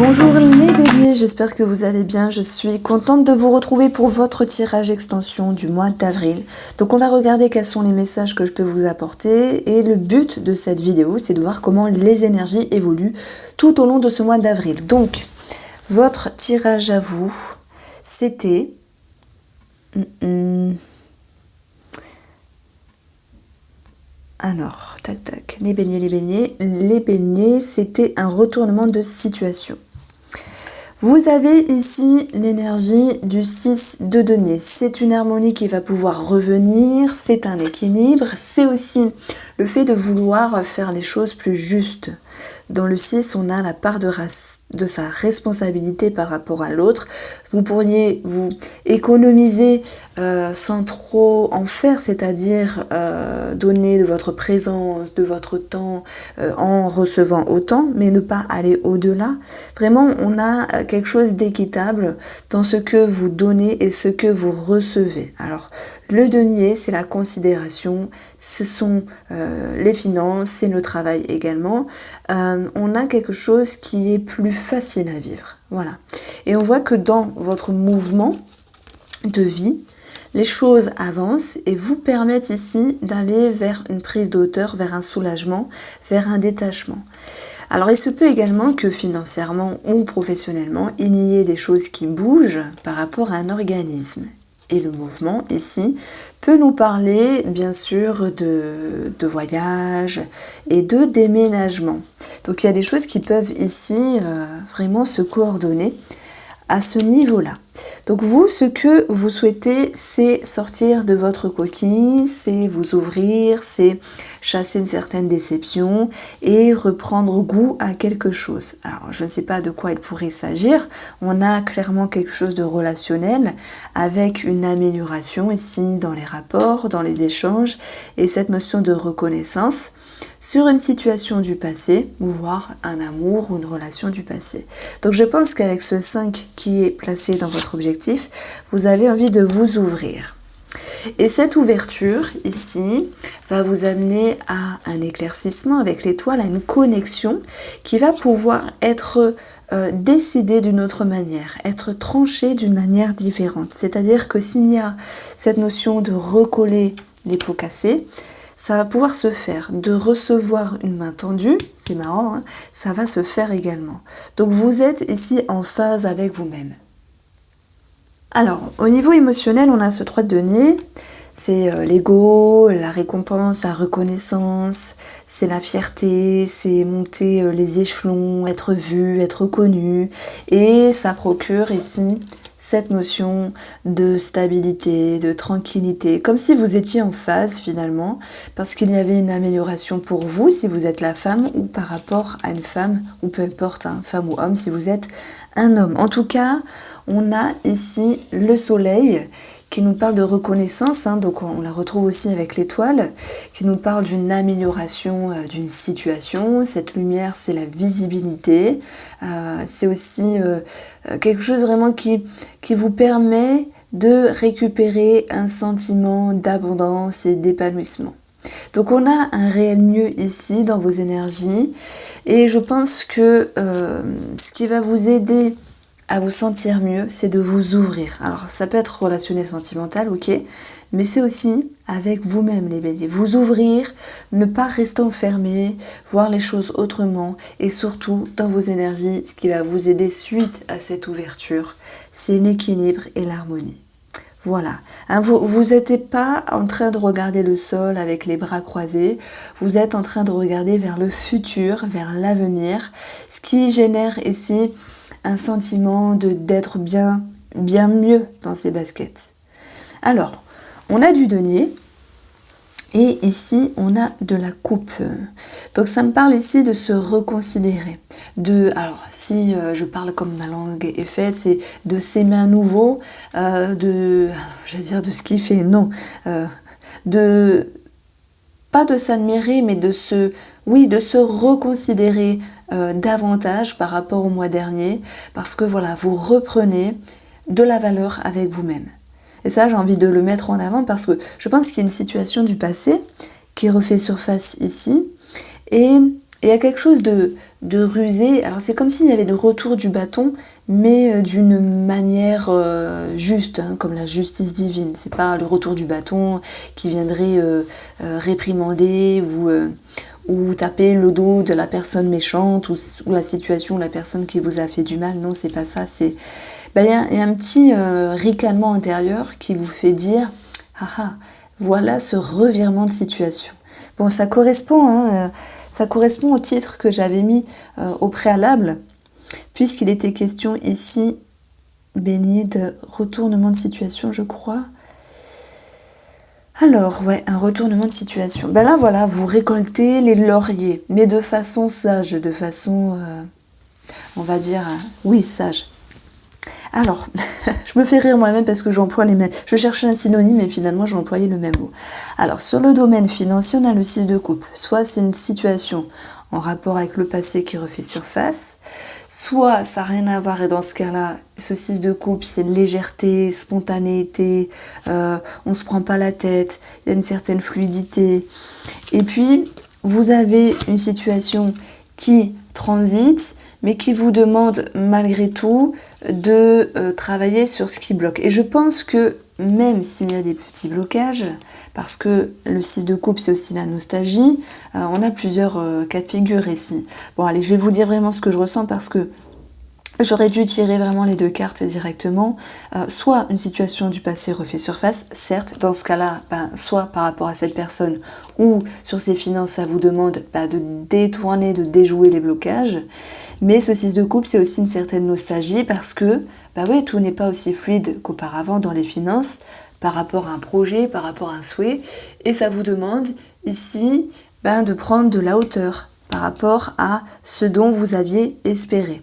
Bonjour les béliers, j'espère que vous allez bien. Je suis contente de vous retrouver pour votre tirage extension du mois d'avril. Donc on va regarder quels sont les messages que je peux vous apporter. Et le but de cette vidéo, c'est de voir comment les énergies évoluent tout au long de ce mois d'avril. Donc, votre tirage à vous, c'était... Alors, tac tac, les béliers, c'était un retournement de situation. Vous avez ici l'énergie du 6 de denier. C'est une harmonie qui va pouvoir revenir, c'est un équilibre, c'est aussi le fait de vouloir faire les choses plus justes. Dans le 6, on a la part de sa responsabilité par rapport à l'autre. Vous pourriez vous économiser sans trop en faire, c'est-à-dire donner de votre présence, de votre temps en recevant autant, mais ne pas aller au-delà. Vraiment, on a quelque chose d'équitable dans ce que vous donnez et ce que vous recevez. Alors, le denier, c'est la considération, ce sont les finances, c'est le travail également. On a quelque chose qui est plus facile à vivre. Voilà. Et on voit que dans votre mouvement de vie, les choses avancent et vous permettent ici d'aller vers une prise de hauteur, vers un soulagement, vers un détachement. Alors il se peut également que financièrement ou professionnellement, il y ait des choses qui bougent par rapport à un organisme. Et le mouvement ici peut nous parler bien sûr de voyage et de déménagement. Donc il y a des choses qui peuvent ici vraiment se coordonner à ce niveau-là. Donc vous, ce que vous souhaitez, c'est sortir de votre coquille, c'est vous ouvrir, c'est chasser une certaine déception et reprendre goût à quelque chose. Alors, je ne sais pas de quoi il pourrait s'agir. On a clairement quelque chose de relationnel avec une amélioration ici dans les rapports, dans les échanges et cette notion de reconnaissance sur une situation du passé, voire un amour ou une relation du passé. Donc je pense qu'avec ce 5 qui est placé dans votre objectif, vous avez envie de vous ouvrir. Et cette ouverture ici va vous amener à un éclaircissement avec l'étoile, à une connexion qui va pouvoir être décidée d'une autre manière, être tranchée d'une manière différente. C'est-à-dire que s'il y a cette notion de recoller les pots cassés, ça va pouvoir se faire. De recevoir une main tendue, c'est marrant, hein, ça va se faire également. Donc vous êtes ici en phase avec vous-même. Alors, au niveau émotionnel, on a ce 3 de denier. C'est l'ego, la récompense, la reconnaissance, c'est la fierté, c'est monter les échelons, être vu, être connu. Et ça procure ici cette notion de stabilité, de tranquillité, comme si vous étiez en phase finalement, parce qu'il y avait une amélioration pour vous si vous êtes la femme ou par rapport à une femme, ou peu importe, hein, femme ou homme, si vous êtes un homme. En tout cas, on a ici le soleil qui nous parle de reconnaissance, hein, donc on la retrouve aussi avec l'étoile, qui nous parle d'une amélioration d'une situation. Cette lumière, c'est la visibilité, c'est aussi quelque chose vraiment qui vous permet de récupérer un sentiment d'abondance et d'épanouissement. Donc on a un réel mieux ici dans vos énergies, et je pense que ce qui va vous aider à vous sentir mieux, c'est de vous ouvrir. Alors ça peut être relationnel, sentimental, ok, mais c'est aussi avec vous-même les béliers. Vous ouvrir, ne pas rester enfermé, voir les choses autrement, et surtout dans vos énergies, ce qui va vous aider suite à cette ouverture, c'est l'équilibre et l'harmonie. Voilà, hein, vous n'êtes pas en train de regarder le sol avec les bras croisés, vous êtes en train de regarder vers le futur, vers l'avenir, ce qui génère ici un sentiment d'être bien mieux dans ses baskets. Alors, on a du denier et ici on a de la coupe. Donc ça me parle ici de se reconsidérer. Alors si je parle comme ma langue est faite, c'est de s'aimer à nouveau, de ce qu'il fait, non. Pas de s'admirer, mais de se reconsidérer davantage par rapport au mois dernier, parce que voilà, vous reprenez de la valeur avec vous-même. Et ça, j'ai envie de le mettre en avant parce que je pense qu'il y a une situation du passé qui refait surface ici, et il y a quelque chose de de ruser. Alors c'est comme s'il y avait le retour du bâton, mais d'une manière juste, hein, comme la justice divine. C'est pas le retour du bâton qui viendrait réprimander ou taper le dos de la personne méchante ou la situation, la personne qui vous a fait du mal. Non, c'est pas ça. C'est y a un petit ricanement intérieur qui vous fait dire ah ah, voilà ce revirement de situation. Bon, ça correspond, hein, ça correspond au titre que j'avais mis au préalable, puisqu'il était question ici, Bélier, de retournement de situation, je crois. Alors, ouais, un retournement de situation. Ben là, voilà, vous récoltez les lauriers, mais de façon sage, de façon, on va dire, oui, sage. Alors, je me fais rire moi-même parce que j'emploie les mêmes. Je cherchais un synonyme et finalement j'ai employé le même mot. Alors, sur le domaine financier, on a le 6 de coupe. Soit c'est une situation en rapport avec le passé qui refait surface, soit ça n'a rien à voir et dans ce cas-là, ce 6 de coupe, c'est légèreté, spontanéité, on se prend pas la tête, il y a une certaine fluidité. Et puis, vous avez une situation qui transite, mais qui vous demande malgré tout de travailler sur ce qui bloque. Et je pense que même s'il y a des petits blocages, parce que le 6 de coupe c'est aussi la nostalgie, on a plusieurs cas de figure ici. Bon allez, je vais vous dire vraiment ce que je ressens parce que j'aurais dû tirer vraiment les deux cartes directement. Soit une situation du passé refait surface, certes, dans ce cas-là, soit par rapport à cette personne ou sur ses finances, ça vous demande de détourner, de déjouer les blocages. Mais ce 6 de coupe, c'est aussi une certaine nostalgie parce que, oui, tout n'est pas aussi fluide qu'auparavant dans les finances par rapport à un projet, par rapport à un souhait. Et ça vous demande ici de prendre de la hauteur par rapport à ce dont vous aviez espéré.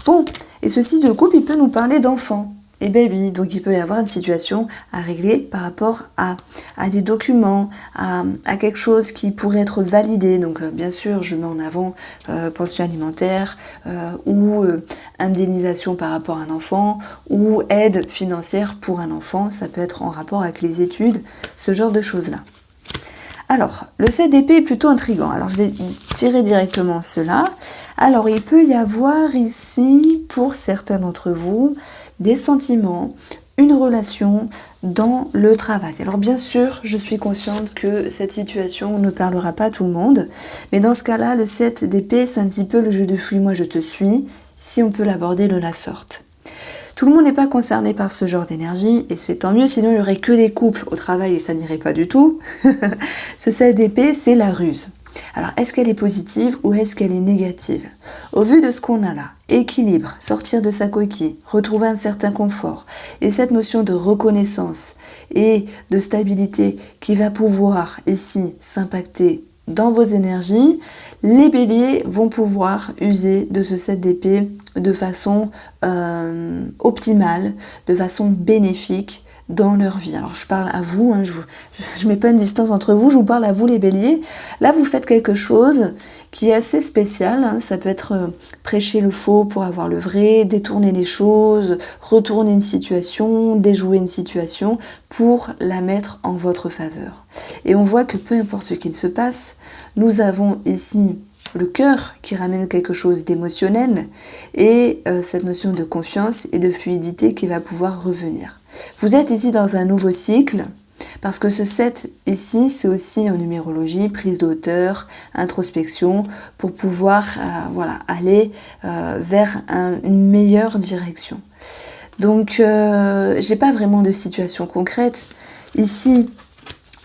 Bon, et ce 6 de coupe, il peut nous parler d'enfants. Et ben oui, donc il peut y avoir une situation à régler par rapport à des documents, à quelque chose qui pourrait être validé. Donc bien sûr, je mets en avant pension alimentaire ou indemnisation par rapport à un enfant ou aide financière pour un enfant. Ça peut être en rapport avec les études, ce genre de choses-là. Alors, le 7 d'épée est plutôt intriguant. Alors, je vais tirer directement cela. Alors, il peut y avoir ici, pour certains d'entre vous, des sentiments, une relation dans le travail. Alors, bien sûr, je suis consciente que cette situation ne parlera pas à tout le monde. Mais dans ce cas-là, le 7 d'épée, c'est un petit peu le jeu de fuis-moi, je te suis, si on peut l'aborder de la sorte. Tout le monde n'est pas concerné par ce genre d'énergie, et c'est tant mieux, sinon il n'y aurait que des couples au travail et ça n'irait pas du tout. Ce 7 d'épée, c'est la ruse. Alors, est-ce qu'elle est positive ou est-ce qu'elle est négative? Au vu de ce qu'on a là, équilibre, sortir de sa coquille, retrouver un certain confort, et cette notion de reconnaissance et de stabilité qui va pouvoir ici s'impacter dans vos énergies, les béliers vont pouvoir user de ce 7 d'épée de façon optimale, de façon bénéfique dans leur vie. Alors je parle à vous, hein, je mets pas une distance entre vous, je vous parle à vous les béliers. Là vous faites quelque chose qui est assez spécial, hein. Ça peut être prêcher le faux pour avoir le vrai, détourner les choses, retourner une situation, déjouer une situation pour la mettre en votre faveur. Et on voit que peu importe ce qu'il se passe, nous avons ici le cœur qui ramène quelque chose d'émotionnel et cette notion de confiance et de fluidité qui va pouvoir revenir. Vous êtes ici dans un nouveau cycle parce que ce 7 ici, c'est aussi en numérologie, prise de hauteur, introspection pour pouvoir aller vers une meilleure direction. Donc, j'ai pas vraiment de situation concrète. Ici,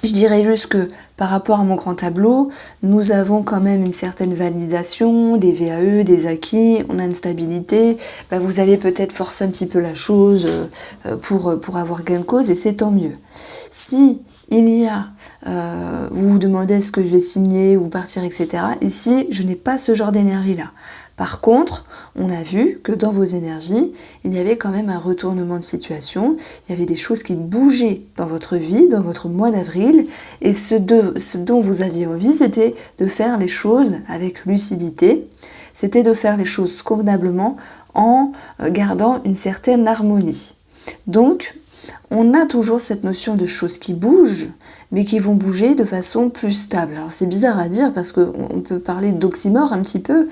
je dirais juste que par rapport à mon grand tableau, nous avons quand même une certaine validation, des VAE, des acquis, on a une stabilité. Vous allez peut-être forcer un petit peu la chose pour avoir gain de cause et c'est tant mieux. Si il y a, vous vous demandez est-ce que je vais signer ou partir, etc. Ici, je n'ai pas ce genre d'énergie-là. Par contre, on a vu que dans vos énergies, il y avait quand même un retournement de situation, il y avait des choses qui bougeaient dans votre vie, dans votre mois d'avril, et ce dont vous aviez envie, c'était de faire les choses avec lucidité, c'était de faire les choses convenablement en gardant une certaine harmonie. Donc, on a toujours cette notion de choses qui bougent, mais qui vont bouger de façon plus stable. Alors c'est bizarre à dire parce qu'on peut parler d'oxymore un petit peu.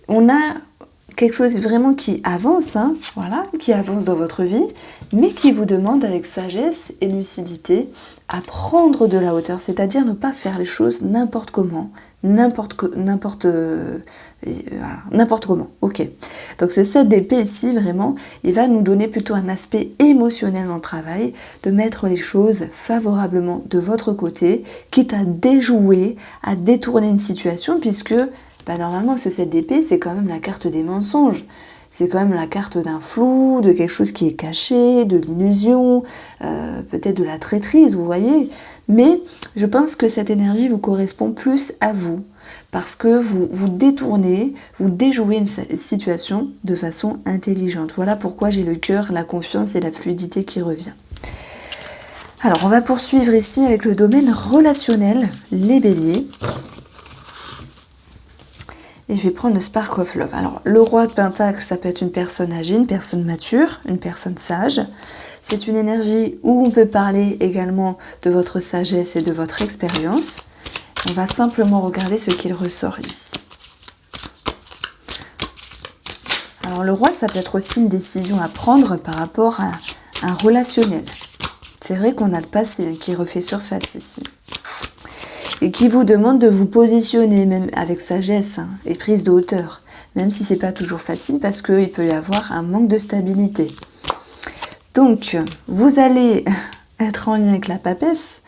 On a quelque chose vraiment qui avance, hein, voilà, qui avance dans votre vie, mais qui vous demande avec sagesse et lucidité à prendre de la hauteur, c'est-à-dire ne pas faire les choses n'importe comment, n'importe comment, ok. Donc ce 7 d'épée ici, vraiment, il va nous donner plutôt un aspect émotionnel dans le travail, de mettre les choses favorablement de votre côté, quitte à déjouer, à détourner une situation, puisque normalement, ce 7 d'épée, c'est quand même la carte des mensonges. C'est quand même la carte d'un flou, de quelque chose qui est caché, de l'illusion, peut-être de la traîtrise, vous voyez. Mais je pense que cette énergie vous correspond plus à vous, parce que vous détournez, vous déjouez une situation de façon intelligente. Voilà pourquoi j'ai le cœur, la confiance et la fluidité qui revient. Alors, on va poursuivre ici avec le domaine relationnel, les béliers. Et je vais prendre le Spark of Love. Alors, le roi de Pentacle, ça peut être une personne âgée, une personne mature, une personne sage. C'est une énergie où on peut parler également de votre sagesse et de votre expérience. On va simplement regarder ce qu'il ressort ici. Alors, le roi, ça peut être aussi une décision à prendre par rapport à un relationnel. C'est vrai qu'on a le passé qui refait surface ici. Et qui vous demande de vous positionner, même avec sagesse et prise de hauteur, même si c'est pas toujours facile parce qu'il peut y avoir un manque de stabilité. Donc, vous allez être en lien avec la papesse.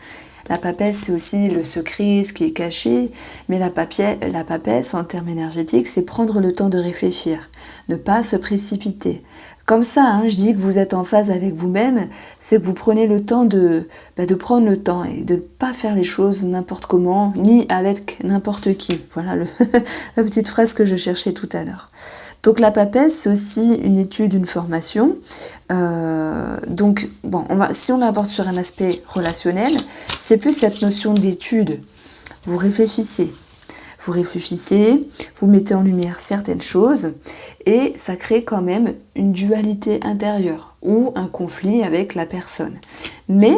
La papesse, c'est aussi le secret, ce qui est caché, mais la papesse, en termes énergétiques, c'est prendre le temps de réfléchir, ne pas se précipiter. Comme ça, hein, je dis que vous êtes en phase avec vous-même, c'est que vous prenez le temps de prendre le temps et de ne pas faire les choses n'importe comment, ni avec n'importe qui. Voilà la petite phrase que je cherchais tout à l'heure. Donc la papesse, c'est aussi une étude, une formation. Donc, bon, si on l'aborde sur un aspect relationnel, c'est plus cette notion d'étude. Vous réfléchissez, vous mettez en lumière certaines choses et ça crée quand même une dualité intérieure ou un conflit avec la personne. Mais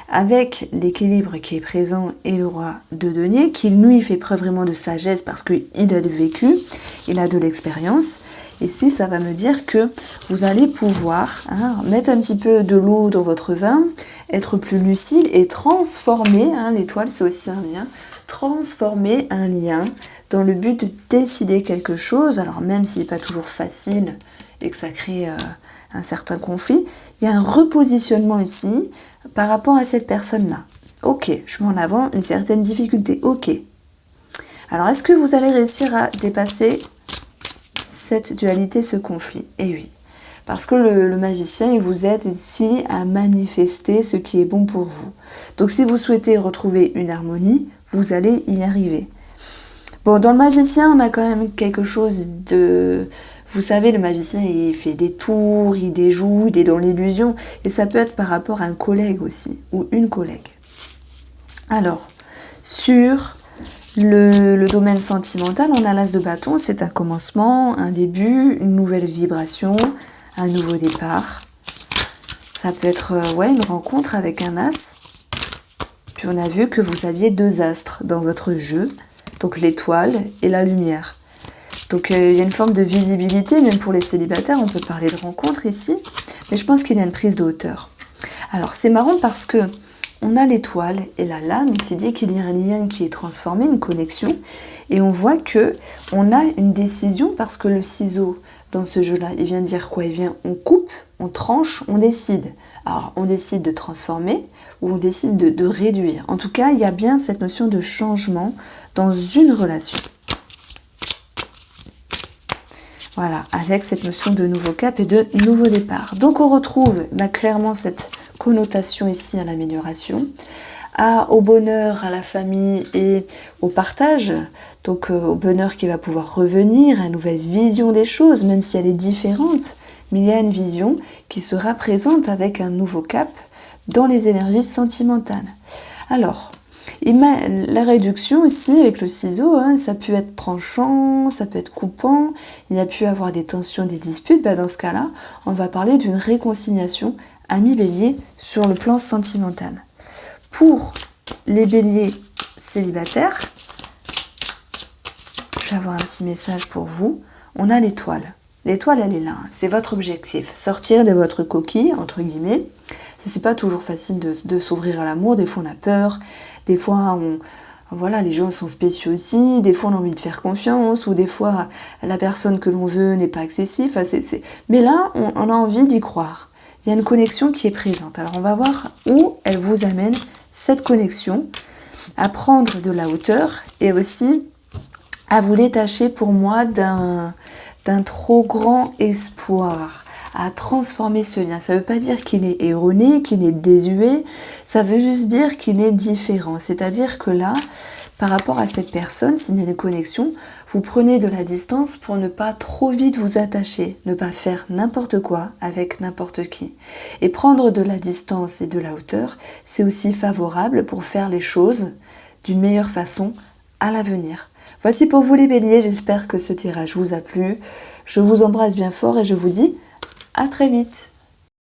avec l'équilibre qui est présent et le roi de denier, qui lui fait preuve vraiment de sagesse parce qu'il a du vécu, il a de l'expérience, ici ça va me dire que vous allez pouvoir mettre un petit peu de l'eau dans votre vin, être plus lucide et transformer, l'étoile c'est aussi un lien, transformer un lien dans le but de décider quelque chose, alors même s'il n'est pas toujours facile et que ça crée un certain conflit, il y a un repositionnement ici par rapport à cette personne-là. Ok, je mets en avant une certaine difficulté, ok. Alors est-ce que vous allez réussir à dépasser cette dualité, ce conflit? Eh oui, parce que le magicien, il vous aide ici à manifester ce qui est bon pour vous. Donc si vous souhaitez retrouver une harmonie, vous allez y arriver. Bon, dans le magicien, on a quand même quelque chose de... Vous savez, le magicien, il fait des tours, il déjoue, il est dans l'illusion. Et ça peut être par rapport à un collègue aussi, ou une collègue. Alors, sur le domaine sentimental, on a l'as de bâton, c'est un commencement, un début, une nouvelle vibration, un nouveau départ. Ça peut être une rencontre avec un as. Puis on a vu que vous aviez 2 astres dans votre jeu, donc l'étoile et la lumière. Donc il y a une forme de visibilité, même pour les célibataires, on peut parler de rencontre ici, mais je pense qu'il y a une prise de hauteur. Alors c'est marrant parce que on a l'étoile et la lame qui dit qu'il y a un lien qui est transformé, une connexion, et on voit que on a une décision parce que le ciseau dans ce jeu-là, il vient dire quoi? Il vient, on coupe, on tranche, on décide. Alors on décide de transformer ou on décide de réduire. En tout cas, il y a bien cette notion de changement dans une relation. Voilà, avec cette notion de nouveau cap et de nouveau départ. Donc on retrouve clairement cette connotation ici à l'amélioration, au bonheur, à la famille et au partage. Donc au bonheur qui va pouvoir revenir, à une nouvelle vision des choses, même si elle est différente. Mais il y a une vision qui sera présente avec un nouveau cap dans les énergies sentimentales. Alors, la réduction aussi avec le ciseau, ça peut être tranchant, ça peut être coupant, il y a pu avoir des tensions, des disputes. Dans ce cas-là, on va parler d'une réconciliation amis béliers, sur le plan sentimental. Pour les béliers célibataires, je vais avoir un petit message pour vous. On a l'étoile. L'étoile, elle est là. C'est votre objectif. Sortir de votre coquille, entre guillemets. C'est pas toujours facile de s'ouvrir à l'amour. Des fois, on a peur. Des fois, voilà, les gens sont spéciaux aussi. Des fois, on a envie de faire confiance. Ou des fois, la personne que l'on veut n'est pas accessible. Enfin, Mais là, on a envie d'y croire. Il y a une connexion qui est présente. Alors, on va voir où elle vous amène cette connexion. À prendre de la hauteur et aussi à vous détacher pour moi d'un trop grand espoir, à transformer ce lien. Ça ne veut pas dire qu'il est erroné, qu'il est désuet, ça veut juste dire qu'il est différent. C'est-à-dire que là, par rapport à cette personne, s'il y a une connexion, vous prenez de la distance pour ne pas trop vite vous attacher, ne pas faire n'importe quoi avec n'importe qui. Et prendre de la distance et de la hauteur, c'est aussi favorable pour faire les choses d'une meilleure façon à l'avenir. Voici pour vous les béliers, j'espère que ce tirage vous a plu. Je vous embrasse bien fort et je vous dis à très vite.